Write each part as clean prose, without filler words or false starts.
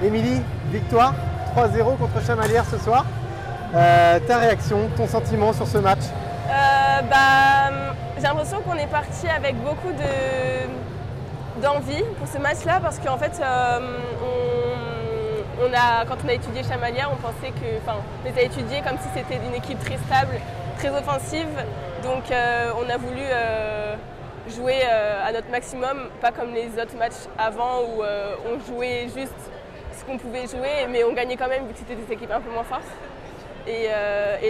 Émilie, victoire 3-0 contre Chamalières ce soir. Ta réaction, ton sentiment sur ce match? J'ai l'impression qu'on est parti avec beaucoup d'envie pour ce match-là parce qu'en fait, quand on a étudié Chamalières, on pensait on les a étudiés comme si c'était une équipe très stable, très offensive. Donc on a voulu jouer à notre maximum, pas comme les autres matchs avant où on jouait juste ce qu'on pouvait jouer, mais on gagnait quand même vu que c'était des équipes un peu moins fortes. Et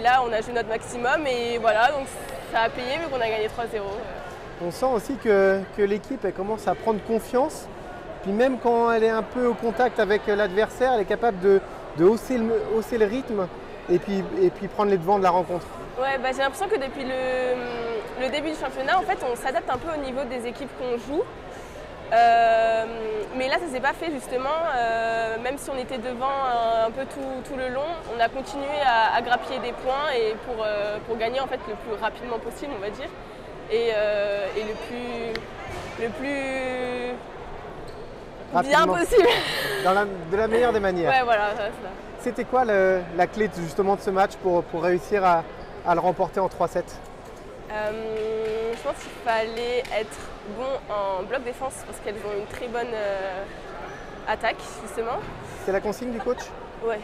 là, on a joué notre maximum et voilà, donc ça a payé vu qu'on a gagné 3-0. On sent aussi que l'équipe commence à prendre confiance. Puis même quand elle est un peu au contact avec l'adversaire, elle est capable de hausser le rythme et puis prendre les devants de la rencontre. Ouais, j'ai l'impression que depuis le début du championnat, en fait, on s'adapte un peu au niveau des équipes qu'on joue. Mais là, ça ne s'est pas fait justement, même si on était devant un peu tout le long, on a continué à grappiller des points et pour gagner en fait, le plus rapidement possible, on va dire, et le plus bien possible. De la meilleure des manières. Ouais, voilà, ça. C'était quoi la clé justement de ce match pour réussir à le remporter en 3-7? Je pense qu'il fallait être bon en bloc défense parce qu'elles ont une très bonne attaque justement. C'est la consigne du coach? Ouais.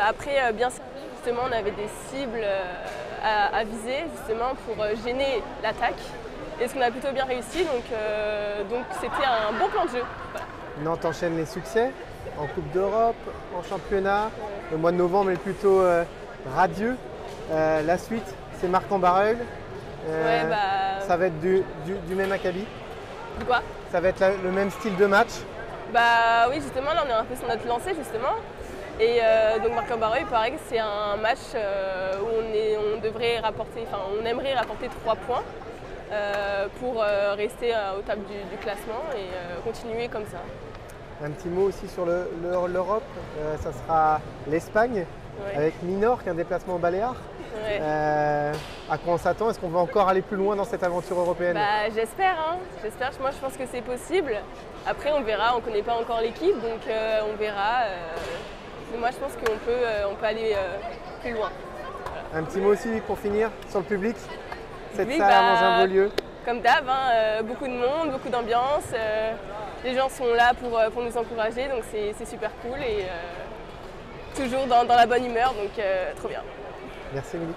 Après, bien justement, on avait des cibles à viser justement pour gêner l'attaque. Et ce qu'on a plutôt bien réussi, donc c'était un bon plan de jeu. Voilà. Nantes enchaîne les succès en Coupe d'Europe, en championnat. Ouais. Le mois de novembre est plutôt radieux. La suite, c'est Marc-en-Barœul. Ça va être du même acabit? Du quoi? Ça va être le même style de match? Oui, justement, là on est un peu sur notre lancée justement. Et donc Marc-en-Barœul, pareil, c'est un match où on aimerait rapporter 3 points pour rester au top du classement et continuer comme ça. Un petit mot aussi sur l'Europe, ça sera l'Espagne, ouais, avec Minorque, un déplacement au Baléares. Ouais. À quoi on s'attend? Est-ce qu'on va encore aller plus loin dans cette aventure européenne? J'espère, hein. J'espère. Moi, je pense que c'est possible. Après, on verra. On ne connaît pas encore l'équipe, donc on verra. Mais moi, je pense qu'on peut aller plus loin. Voilà. Un petit mot aussi pour finir sur le public. Cette salle à Mangin-Beaulieu. Comme d'hab, beaucoup de monde, beaucoup d'ambiance. Les gens sont là pour nous encourager, donc c'est super cool et toujours dans la bonne humeur, donc trop bien. Merci Émilie.